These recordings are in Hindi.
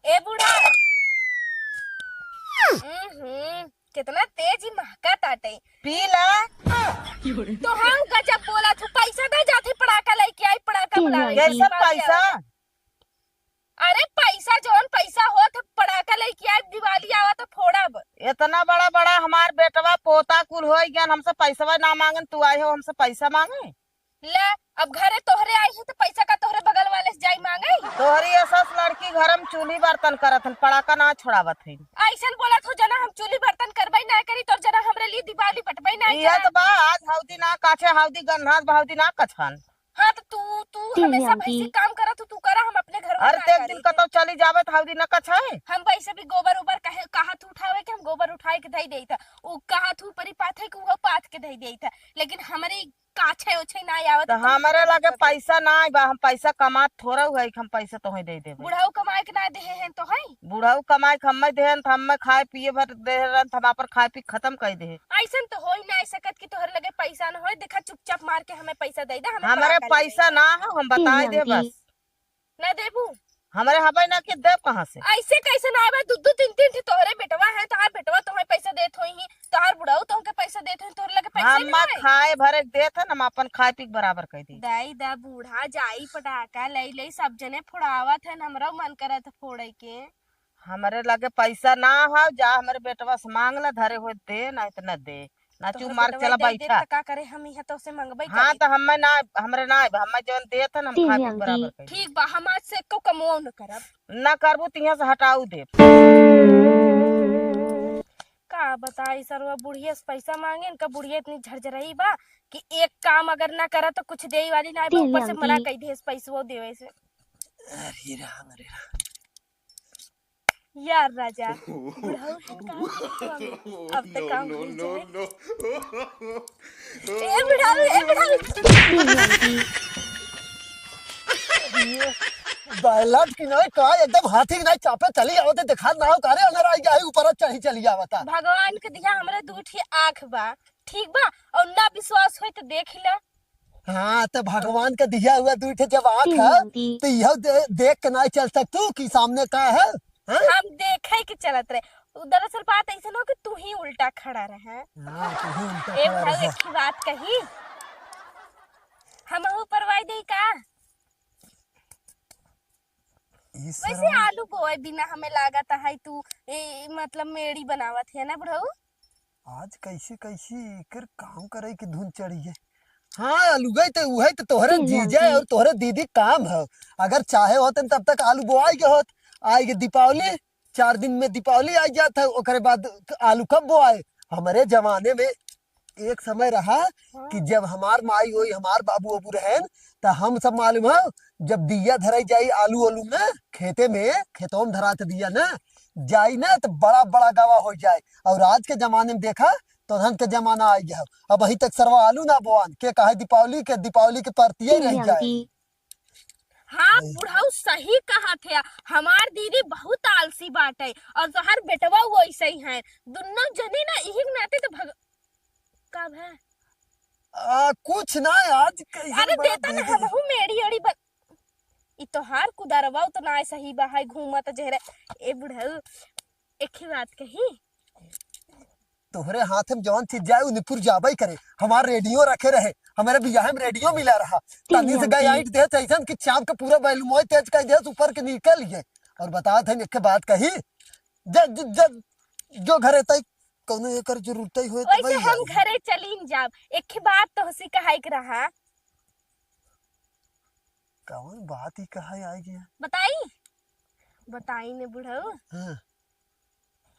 ए बूढ़ा। कितना तेज ही महका ताटे। पी ला। तो हम गजब बोला तू पैसा दे जाते पड़ाका लेके आई पड़ाका बुलावे। ये सब पैसा। अरे पैसा जौन पैसा हो तो पड़ाका लेके आई दिवाली आवा तो फोड़ब। इतना बड़ा बड़ा हमार बेटवा पोता कुल हो गया, हमसे पैसा ना मांगन, तू आए हो हमसे पैसा मांगे। ले अब घरे तोहरे आई है तो पैसा का तोहरे बगल वाले से जाई मांगे। तोहरी ऐसा लड़की घर में चूल्ही बर्तन करत हन, पड़ाका ना छोड़ावत है। ऐसा बोला तो जना हम चूल्ही बर्तन करबई ना करी तो जना हमरे लिए दिवाली पटबई ना। ये तो बा आज हौदी ना काछे हौदी गन्हास बहुदी ना कछन। हाँ तो तू हमेशा भैंसी काम करा तो तू करा, हम अपने घर में अरे एक दिन कतो चली जावे तो हौदी ना कछे। हम वैसे भी गोबर उबर कहा तू उठावे के हम गोबर उठाए के धई देई था। उ कहा तू परी पाथे के वो पाथ के धई देई था, लेकिन हमरे काछे ओछे ना आवत। तो हमारे लगे पैसा ना बा, हम पैसा कमात थोड़ा हुआ है, हम पैसा तो दे देबे। बुढ़ाऊ कमाए के ना दे हैं तो है। बुढ़ाऊ कमाए हमें देहन, हम खाए पिए भर देहन, हम पर खाए पी खत्म कर दे। ऐसा तो हो ही ना सकत कि तोहर लगे पैसा ना हो। देखा चुपचाप मार के हमें पैसा दे दे। हमारे पैसा ना हो, हम बताए दे बस। ना देबू हमारे हवाई ना के देव कहाँ से। ऐसे कैसे ना आवे? दू तीन तीन तोहरे बेटवा है, तोहार बेटवा तुम्हें पैसा देत होई ही, तोहार बुढ़ाऊ तुमके पैसा देत होई, तोहर लगे पैसा हम खाए भरे देत हन, हम अपन खाए पी बराबर कर दी। दाई दा बूढ़ा जाई पटाखा ले ले सब जने फोड़ावत है, हमरा मन करत फोड़े के। हमारे लगे पैसा ना हो, जा हमारे बेटवा से मांग ला, धरे हुए दे नहीं तो न दे, ना चुप मार चला बैठा। का करे हम यहाँ तो से मंगबई। हाँ तो हमें ना, हमरे ना हमें जवन देत हन हम खाए पी बराबर कर। ठीक बा, हम आज से को कमो न करब। ना करबू तिहा से हटाऊ दे। का बताई सरवा बुढ़िया से पैसा मांगे, इनका बुढ़िया इतनी झरझरई बा कि एक काम अगर ना करा तो कुछ दे वाली ना, ऊपर से मना कई दे पैसा देवे से। अरे राम अरे राम यार राजा बुढ़ाऊ अब तक काम हो जाए। ए बुढ़ाऊ बैलट की नहीं का एकदम हाथी की नहीं चापे चली आवते दिखा ना हो करे अगर आई गई ऊपर चढ़ी चली आवता। भगवान के दिया हमरे दूठी आंख बा, ठीक बा, और ना विश्वास होई तो देख ला। हाँ तो भगवान का दिया हुआ दूठे जब आंख है तो यह देख के नहीं चल सकतू कि सामने का है। हम देखे के चलत रहे। दरअसल बात ऐसा ना कि तू ही उल्टा खड़ा रहे। ए भाई एक ही बात कही, हम परवाई दे का। वैसे आलू बोए बिना हमें लागत है तू मतलब मेड़ी बनावत है ना बुढ़ऊ। आज कैसे कैसे कर काम करे की धुन चढ़ी है। हाँ आलू गए तो वही तो तोहरे जीजा और तोहरे दीदी काम है। अगर चाहे होते तब तक आलू बोआई के होत। आएगी दीपावली, 4 दिन में दीपावली आ जाता है, ओकरे बाद आलू कब बोआए। हमारे जमाने में एक समय रहा कि जब हमार माई होई हमार बाबू अबू रहे तो हम सब मालूम है जब दिया धराई जाई आलू आलू में खेते में खेतों में धराते दिया ना जाई ना तो बड़ा बड़ा गवा हो जाए। और आज के जमाने में देखा तो धन के जमाना आ गया, अब अभी तक सरवा आलू ना बोआन के कहा दीपावली के परतिये रह जाए। हाँ बुढ़ाऊ सही कहा थे, हमार दीदी बहुत आलसी बाटे और तोहार बेटवा वैसे ही है। दोनों जने ना एक नाते तो कब है कुछ ना आज अरे देता ना हम मेरी अड़ी इ तोहार कुदारवा तो ना सही बा है घूमा तो जहरे। ए बुढ़ाऊ एक ही बात कही, तोहरे हाथ में जौन चीज जाए उन्हें जाबई करे। हमार रेडियो रखे रहे, हमारे बियाह में रेडियो मिला रहा, तनी से गई आइट दे ऐसा कि चाम के पूरा बैलूमोय तेज कर दे ऊपर के निकल गए। और बता थे एक बात कही जो घरे तक कोनो एकर जरूरत ही होए तो वैसे हम घरे चलीन जाब। एक ही बात तो हसी कहाई के रहा। कौन बात ही कहा आई गया बताई ने बुढ़ाऊ। हाँ।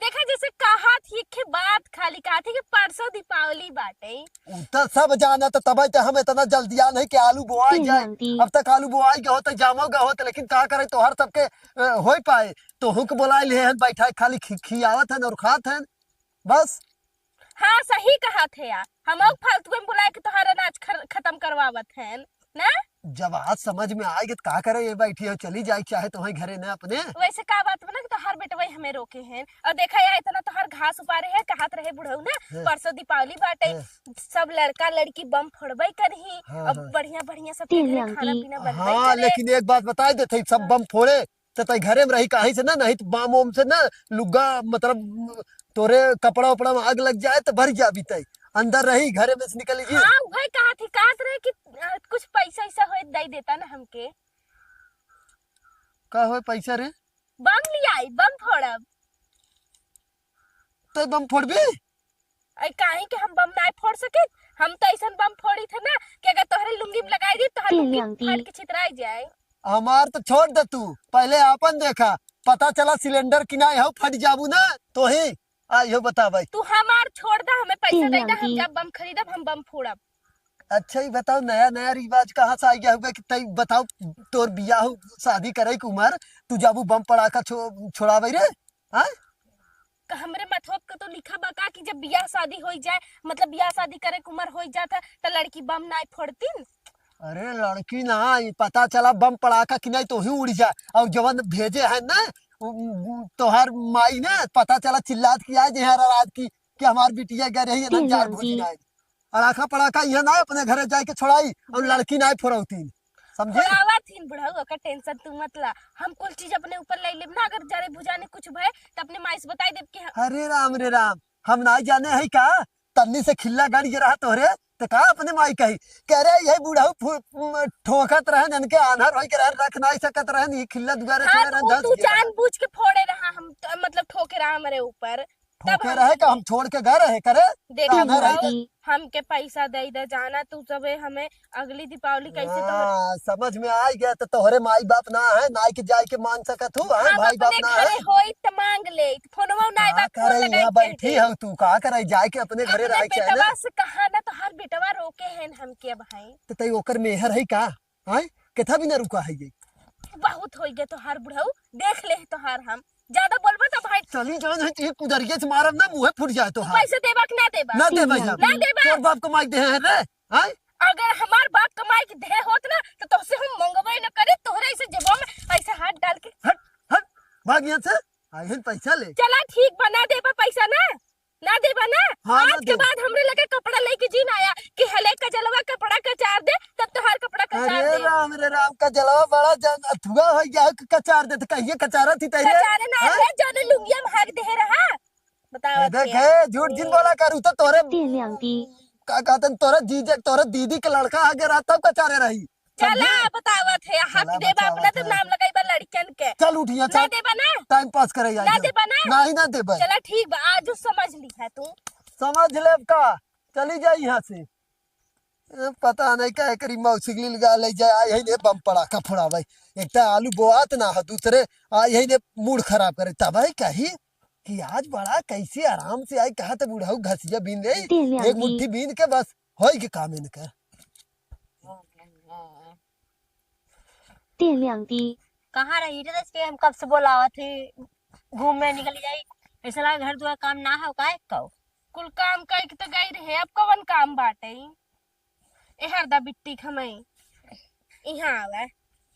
देखा जैसे कहा थी एक बात खाली कहा थी कि परसों दीपावली बाटे। उतना सब जाना तो तब तो हम इतना जल्दी आ नहीं कि आलू बोआई जाए। अब तक आलू बोआई के होते जामोगा होते, लेकिन क्या करे तो हर सबके हो पाए तो हुक बोला ले बैठा खाली खियावत है और खात है बस। हाँ सही कहा थे यार, हम फालतू में बुलाए कि तुम्हारा अनाज खत्म करवावत है ना। जब आज समझ में आएगी तो क्या करे, ये बैठी हो चली जाए चाहे तो घरे न अपने। वैसे का बात बना कि तोहार बेटवा हमें रोके हैं और देखा यार इतना तोहार घास उपारे है कहत रहे बुढ़ऊ ना परसों दीपावली बाटे सब लड़का लड़की बम फोड़बई करही और बढ़िया बढ़िया सब खाना पीना बनबई। हाँ लेकिन एक बात बता देते सब बम फोड़े तो तई घरे में रही कहीं से ना, नहीं तो बाम ओम से ना लुग्गा मतलब तोरे कपड़ा उपड़ा में आग लग जाए तो भर जा भी तई अंदर रही घरे में से निकल जी। हाँ वही कहा थी कहत रहे कि कुछ पैसा ऐसा हो दे देता ना हमके। का हो पैसा रे? बम लिया बम फोड़ब। तो बम फोड़बी? आई काहे के हम बम ना फोड़ सके। हम तो ऐसा बम फोड़ी थे ना कि अगर तोहरे लुंगी में लगाई दी तो लुंगी फाट के छितराई जाए। हमार तो छोड़ दे तू, पहले अपन देखा, पता चला सिलेंडर किनाए हो फट जाबू ना तो ही आई हो बता भाई। तू हमार छोड़ दा, हमें पैसा दे दा, हम जब बम खरीदब हम बम फोड़ब। अच्छा ही बताओ, नया नया रिवाज कहाँ से आ गया हुआ कि तई बताओ तोर बियाह शादी करे की उम्र तू जाबू बम पड़ाका छोड़ावे रे? हाँ हमरे मतलब का तो लिखा बका कि जब बियाह शादी हो जाए, मतलब बियाह शादी करे के उम्र हो जाता तो लड़की बम ना फोड़तीन। अरे लड़की ना, पता चला बम पड़ाका कि नहीं तो ही उड़ जाए, और जवन भेजे है ना तोहार माई ने पता चला चिल्लात की आज यहाँ रात की कि हमार बिटिया गए रही है ना जाए भूजना अड़ाखा पड़ाका यहाँ ना अपने घरे जाके छोड़ाई और लड़की ना फोड़ौतीन, समझे? फोड़ावा थीन बुढ़ऊ का टेंशन तू मत ला, हम कुल चीज अपने ऊपर ले लेब ना। अगर जाने बुझाने कुछ भय तो अपने माई से बताई देब कि अरे राम रे राम, हम ना जाने है का तन्नी से खिल्ला गाड़ी रहा तोहरे तो का अपने माई कही कह रहे यही बुढ़ऊ ठोकत रहे जन के आनहर होई के रख नहीं सकत रहे नी खिल्ला दुआरे हाँ, छोड़े रहे तू जानबूझ के फोड़े रहा हम मतलब ठोके रहा हमारे ऊपर। ठोके रहे का हम छोड़ के गए रहे करे देखो हमके पैसा दे जाना तू सब हमें अगली दीपावली कैसे तो समझ में आ गया। तो तोहरे माई बाप ना है ना के जाए के मांग सकत हूँ, भाई बाप ना है होई त मांग ले फोनवा ना बाप करे यहाँ बैठी है तू का करे जाए के अपने घरे रह के बेटवा से कहा ना तो हर बेटवा रोके हैं हमके भाई। तो तई ओकर मेहर है का है केथा भी ना रुका है ये बहुत हो गया तो हर बुढ़ऊ देख ले तो हर हम ज्यादा बोलबो तो भाई चली जान है एक कुदरिये से मारब ना मुंह फूट जाए तो पैसे देबा कि ना देबा? ना देबा ना देबा। तोर बाप को माइक दे है रे हैं? अगर हमार बाप कमाई के दे होत ना तो तोसे हम मंगवाई न करे तोहरे ऐसे जेबो में ऐसे हाथ डाल के हट हट भाग यहाँ से आइहन पैसा ले। चला ठीक बना देबा पैसा ना देबा ना। हाँ, आज के बाद हमरे लगे कपड़ा लेके जीन आया कि हले का जलवा कपड़ा कचार दे तब तो हर कपड़ा कचार दे। अरे राम रे राम का जलवा बड़ा जन अथुआ हो गया कचार दे तो कहिए कचारा थी तैरे कचारे ना रे जने लुंगिया में हाक दे रहा बताओ। देखे झूठ जिन बोला करू तो तोरे का कहते तोरे जीजे तोरे दीदी के लड़का आगे रहा तब कचारे रही। चला बतावत है हक देबा अपना तो नाम लगाइबा लड़कन के। चल उठिया ना देबा ना टाइम पास करे ना देबा ना नहीं ना देबा। चला ठीक बा आज समझ ली है तू समझ ले का चली जाए यहाँ से पता नहीं क्या करी मौसिकली लगा ले जाए यही ने बम पड़ाका फोड़ा भाई एक तो आलू बोआत ना हो दूसरे यही ने मूड खराब करे तब भाई कही कि आज बड़ा कैसे आराम से आई कहा तो बुढ़ाऊ घसिया बीन दे एक मुट्ठी बीन के बस हो के काम इनका। कहाँ रही थे हम कब से बोलावा थे घूमने निकल जाई ऐसा लगा घर द्वार काम ना है का कहो कुल काम कई के तो गई रहे अब कवन काम बाटे ए हरदा बिट्टी खमई इहां आवे।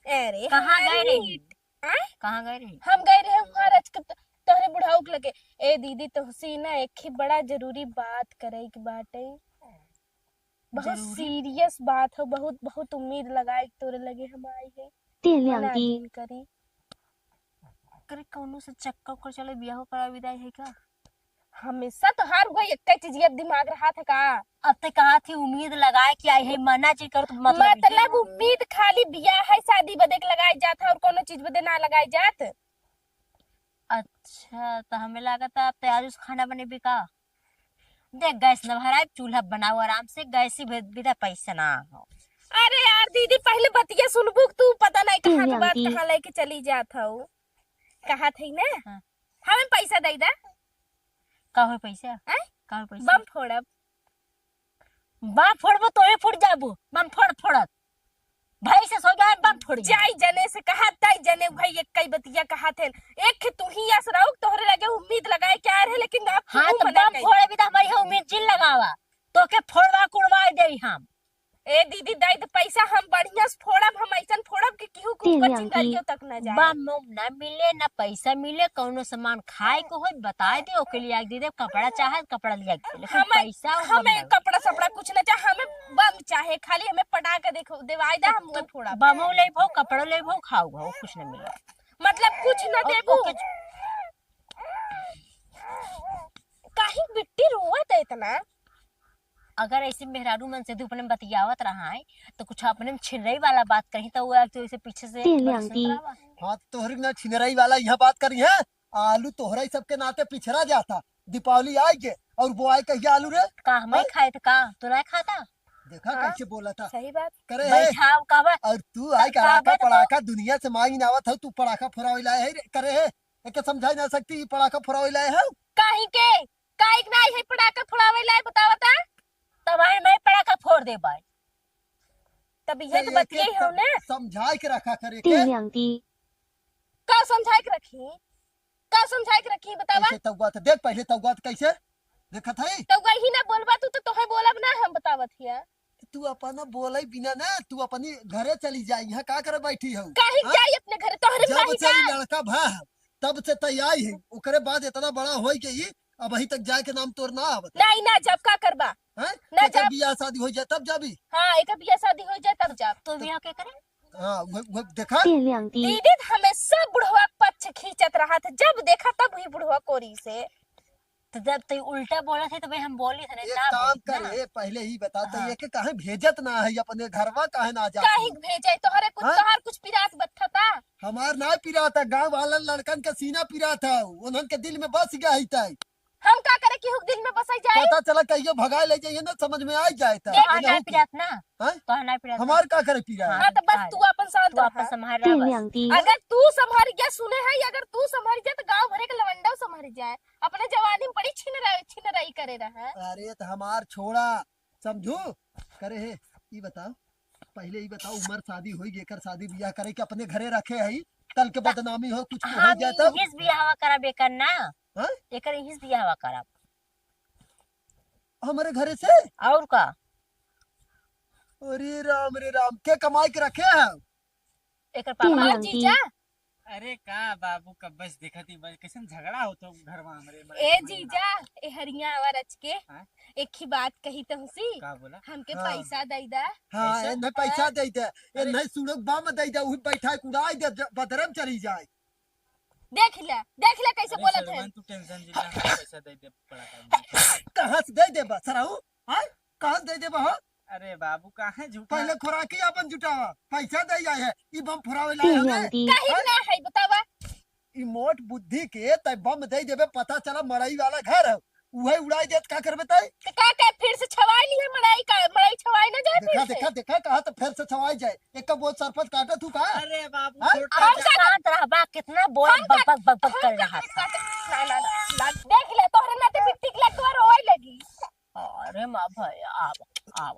अरे कहाँ गए रही हैं? कहाँ गए रही? हम गए रहे महाराज के तोहरे बुढ़ाऊ के लगे ए दीदी तोहसी ना एक ही बड़ा जरूरी बात करे की बाटे बहुत सीरियस बात हो बहुत बहुत उम्मीद लगाए तोरे लगे हम आई है करी करे कौनो से चक्कर कर चले बियाह करा विदाई है का? हमेशा तो हर कोई एक चीज दिमाग रहा था का। अब तक कहा थी उम्मीद लगाए कि आई है मना चीज कर तो मतलब उम्मीद खाली बियाह है शादी बदे के लगाई जाता और कोनो चीज बदे ना लगाई जात। अच्छा तो हमें लगा था आप तैयार उस खाना बने भी का देख गैस न भराए चूल्हा बनाओ आराम से गैस ही बिना पैसा ना हो। अरे यार दीदी पहले बतिया सुनबू तू पता नहीं कहाँ की बात कहाँ लेके चली जात हो कहा थी ना। हाँ। हमें पैसा दे दा का हो पैसा का हो पैसा बम फोड़ब बम फोड़बो तोरे फुट जाबो बम फोड़त भाई से सो गया बम फोड़ जाई जने से कहा ताई जने भाई एक कई बतिया कहा थे एक तू ही आस रहो तोहरे लगे उम्मीद लगाए क्या रहे लेकिन आप हाँ तो बम फोड़े भी तो हमारी उम्मीद जिन लगावा तो के फोड़वा कुड़वा दे हम ए दीदी दाई तो पैसा हम बढ़िया से फोड़ब हम ऐसन फोड़ब कि केहू को चिंगारियों तक ना जाए। बम ना मिले ना पैसा मिले कौनो सामान खाए को हो बताए दे ओके लिए दे दे कपड़ा चाहे कपड़ा लिया लेकिन पैसा हमें कपड़ा सपड़ा कुछ ना चाहे हमें बम चाहे खाली हमें पटा के देखो देवाई दा हम फोड़ा बमो ले भो कपड़ो ले भो खाओ भो कुछ ना मिले मतलब कुछ न देबू ओके, काहे बिट्टी रोवत है इतना? अगर ऐसे मेहरारू मन से अपने बतियावत रहा है तो कुछ अपने में छिनरई वाला बात कही तो वो तो ऐसे पीछे से बड़ा संतरा हाँ तोहरी ना छिनराई वाला यहाँ बात करी है। आलू तोहरा ही सबके नाते पिछड़ा जाता। दीपावली आई के और वो आए कहिए आलू रे। का हम खाए थे का तू ना खाता देखा हाँ। कैसे बोला था। सही बात। करे है बैठा कहवा और तू आई कागज पड़ाका तो- पड़ाका दुनिया से मांगी नावत है। तू पड़ाका फुरावे लाए है रे। करे है एक समझाई ना सकती पड़ाका फुरावे लाए है। काहे के काहे ना है पटाखा फुड़ावे लाए बतावता? तबाही मैं पड़ा का फोड़ दे भाई तब ये तो बतिये हो ना। समझाई के रखा करे के का समझाए के रखी? का समझाए के रखी बतावा? कैसे तौबा तो देख पहले तौबा तो कैसे देखा था। तो वही ना बोलबा तू तो तोहे बोलब ना हम बतावत हिया। तू अपना बोले बिना ना तू अपनी घरे चली जाई। यहाँ का करे बैठी हो। काहे हाँ? जाई अपने घर तोहरे जब काहे से जा? ई लड़का भा तब से तैयार है। ओकरे बाद इतना बड़ा हो गई अब अभी तक जाए के नाम तोर ना आवत नहीं ना जब का करबा? है। ना एकर जब बियाह शादी हो जाए तब जाबी। हाँ एक बिया शादी हो जाए तब जब। तो बियाह के करे हाँ वो देखा दीदी तो हमेशा बुढ़वा पक्ष खींचत रहा था। जब देखा तब ही बुढ़वा कोरी से। तो जब तू उल्टा बोला थे तो भाई हम बोली थे एक ना काम बोली ना। करे पहले ही बता तो हाँ। ये के काहे भेजत ना है अपने घरवा काहे ना काहे जाती। भेजे तोहरे कुछ हाँ? तोहर कुछ पिरात बत्थता? हमार ना पिरा था गांव वाला लड़कन के सीना पिरा था। उन्हन के दिल में बस गया ही था। हम का करे कि हुक दिल में बसाई जाए? पता चला कहियो भगा ले जाइए ना समझ में आ जाए था। देख, तो ना पिरात ना हाँ? तो ना पिरात हमार का करे पिरा हाँ। हाँ तो बस तू अपन साथ तू अपन रहा। संभाल रहा बस अगर तू संभर गया सुने है अगर तू संभर जाए तो गांव भरे के लवंडा संभर जाए। अपने जवानी में बड़ी छिनराई करे रहा। अरे तो हमार छोड़ा समझू करे है। ये बताओ पहले ही बताओ उम्र शादी हुई एकर शादी ब्याह करे के अपने घरे रखे है। कल के बदनामी हो कुछ हो हम जाए तब। इस बियाह करा बेकर ना हाँ? एकर इस बियाह करा हमारे घरे से और का अरे राम रे राम के कमाई के रखे है। एकर पापा हाँ जीजा। अरे का बाबू का बस देखा थी बस कैसे झगड़ा होता घर में हमरे ए जीजा ए हरिया आवा रच के हाँ? एक ही बात कही तो हुसी का बोला हमके हाँ। पैसा दई दा। हाँ पैसा? इन्हें पैसा दे दे इन्हें सुनो बम दे दे वही बैठा कुड़ाई दे बदरम चली जाए। देख ले कैसे अरे बोलत है। सरवन तू टेंशन जिला पैसा दे दे पड़ा कर। कहाँ से दे दे बस सराऊ हाँ कहाँ से दे दे बा अरे बाबू कहाँ झूठा पहले खुराकी अपन जुटावा पैसा दे जाए है। ई बम फुरावे लाए हमें काहे ना है बतावा? ई मोट बुद्धि के तय बम दे देबे पता चला मड़ई वाला घर है उहे उड़ाई देत का करबे तय। तो का फिर से छवाई ली है मड़ाई का मड़ाई छवाई ना जाए देखा फिर से। देखा देखा कहा तो फिर से छवाई जाए। एक वो सरपत काटा तू का अरे बाबू हाँ? छोटा हम का शांत रह बा कितना बोल बक बक बक बक कर रहा था। ना देख ले तोहरे नाते मिट्टी के लटवा रोए लगी। अरे माँ भाई आव आव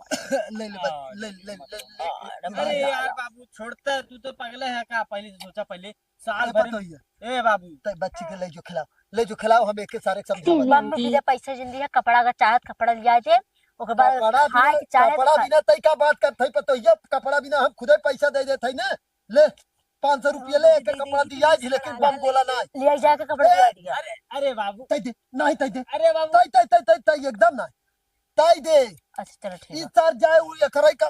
ले ले बस, ले ले ले अरे यार बाबू छोड़ता तू तो पगला है का पहले से सोचा पहले साल पता भर ही है ए बाबू तय बच्ची के ले जो खिलाओ हम एक सारे समझावा। बम में बिना पैसा जिंदगी है कपड़ा का चाहत कपड़ा लिया जे ओकर बाद कपड़ा खाए के चाहे कपड़ा बिना तय का बात करते पतो ये कपड़ा बिना हम खुदे पैसा दे देते ना। ले 500 रुपया ले एक कपड़ा दिया लेकिन बम बोला ना लिया जाके कपड़ा दिया दिया अरे अरे बाबू तय दे नहीं तय दे अरे बाबू तय तय तय तय एकदम ना तय दे। अच्छा चलो ठीक इस है सार जाए वो ये करे का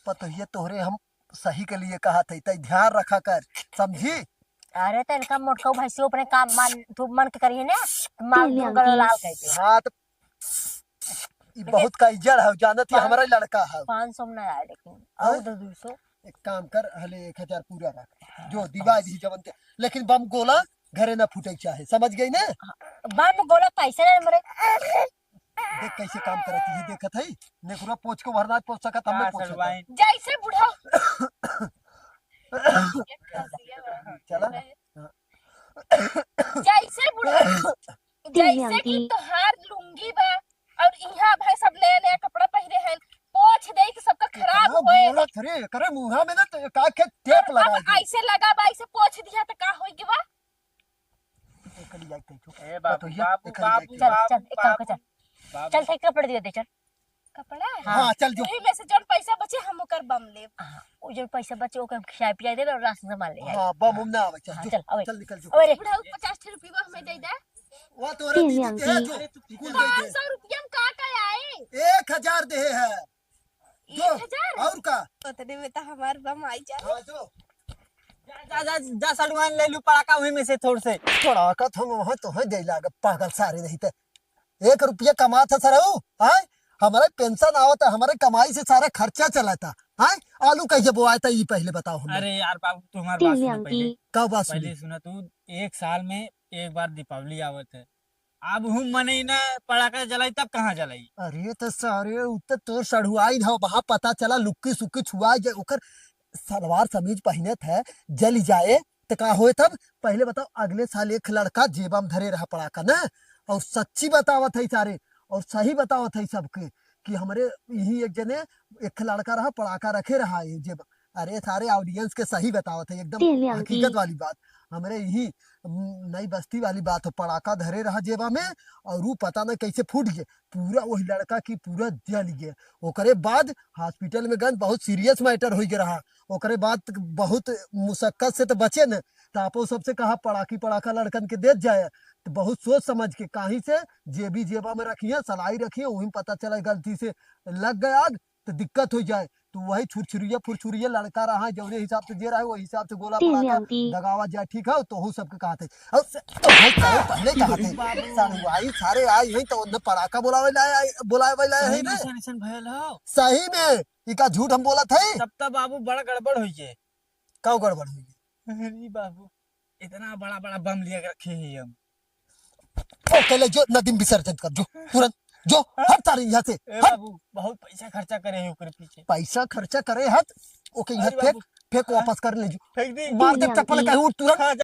पतो ये तोहरे हम सही के लिए कहा था तय ध्यान रखा कर समझी। अरे तो इनका मोटका भैंसी अपने काम मान तू मन के करिए ना मान गलो लाल कह दे हाँ तो ये बहुत का इज्जत है जानत ही हमारा लड़का है। 500 में आए लेकिन हाँ? और 200 एक काम कर हले 1000 पूरा रख जो दिवाली ही जवन ते लेकिन बम गोला घरे ना फूटे चाहे समझ गई ना। बाद में बोला पैसा नहीं मरे देख कैसे काम करत है देखत है नेकुरा पोछ को भरना पोछ सकत हम का पोछ सरवाइन जैसे बुढ़ा चला जैसे बुढ़ा जैसे कि तोहार लुंगी बा और इहाँ भाई सब नया नया कपड़ा पहने हैं पोछ दे के सबका खराब होए। बोला करे करे मुंहा में ना तो का के टेप लगा अब ऐसे लगा बा ऐसे पोछ दिया तो का होई बा? दे कली जाई तै ए बाबू तो ये बाबू देखा बाबू चल चल बाबू एक काम कर चल बाबू चल ठीक कपड़े दिया दे चल कपड़ा हां चल जो वही में से जौन पैसा बचे हम ओकर बम लेब। वो जो पैसा बचे ओके हम खिया पिया दे और राशन संभाल ले हां बम हम ना आवे चल हाँ, जो चल, अबे। चल निकल जो अरे बुढ़ा 50 रुपया हमें दे दे। वो तोरे दीदी के है जो कुल दे दे 500 रुपया में का आए? 1000 दे है जो 1000 और का उतने में तो हमार बम आई जाए। हां जो जा जा जा सड़ुआन ले लू पड़ाका वहीं में से थोड़ से। पड़ाका तो हम वहाँ तो है दे लागे पागल सारे नहीं थे 1 रुपया कमाता सर हाय हमारे पेंशन आवता हमारे कमाई से सारा खर्चा चला था हाय आलू कैसे बोआया था ये पहले बताओ हमें अरे यार बाबू तुम्हारी बात सुनो पहले। कब बात सुनी पहले सुना तू 1 साल में एक बार दीपावली आवत है। अब हम मने ना पड़ाका जलाई तब कहाँ जलाई। अरे तो सारे उत्तर तो सड़ुआई ना वहां पता चला लुक्की सुक्की छुआ जाए ओकर सलवार समीज पहने थे जल जाए तो का होए तब पहले बताओ अगले साल एक लड़का जेबा में धरे रहा पड़ाका ना और सच्ची बतावत है सारे और सही बतावत है सबके कि हमारे यही एक जने एक लड़का रहा पड़ाका रखे रहा है जेब अरे सारे ऑडियंस के सही बतावत है एकदम हकीकत वाली बात हमारे यही नई बस्ती वाली बात हो पड़ाका धरे रहा जेबा में और वो पता न कैसे फूट गए पूरा वही लड़का की पूरा जल गया ओकरे बाद हॉस्पिटल में गन बहुत सीरियस मैटर हो गया रहा ओकरे बाद बहुत मुशक्कत से तो बचे न तापो सबसे कहा पड़ाका लड़कन के दे जाए तो बहुत सोच समझ के कहीं से जेबी जेबा में रखिए सलाई रखिए वही पता चला गलती से लग गया आग तो दिक्कत हो जाए तो वही फुरछुरिया लड़का रहा जौने हिसाब से जे रहा है वही हिसाब से गोला पड़ाका दगावा जाए ठीक है तो हो सबके कहा थे और पहले कहा थे सड़ुआई सारे आई है तो उन्हें पड़ाका बुलावे लाए है ना ऐसन भयल हो सही में इका झूठ हम बोला थे तब तब बाबू बड़ा गड़बड़ हुई है। कब गड़बड़ हुई अरे बाबू इतना बड़ा बड़ा बम लिया के रखे हैं हम। ओके ले जो नदी में विसर्जन कर जो तुरंत जो हट तारी यहाँ से ए हट बाबू बहुत पैसा खर्चा करे हैं ओकरे पीछे। पैसा खर्चा करे हट ओके यहाँ अरे फेंक बाबू, फेंक वापस कर ले जो फेंक दी मार दे चप्पल कहीं उठ तुरंत हाँ,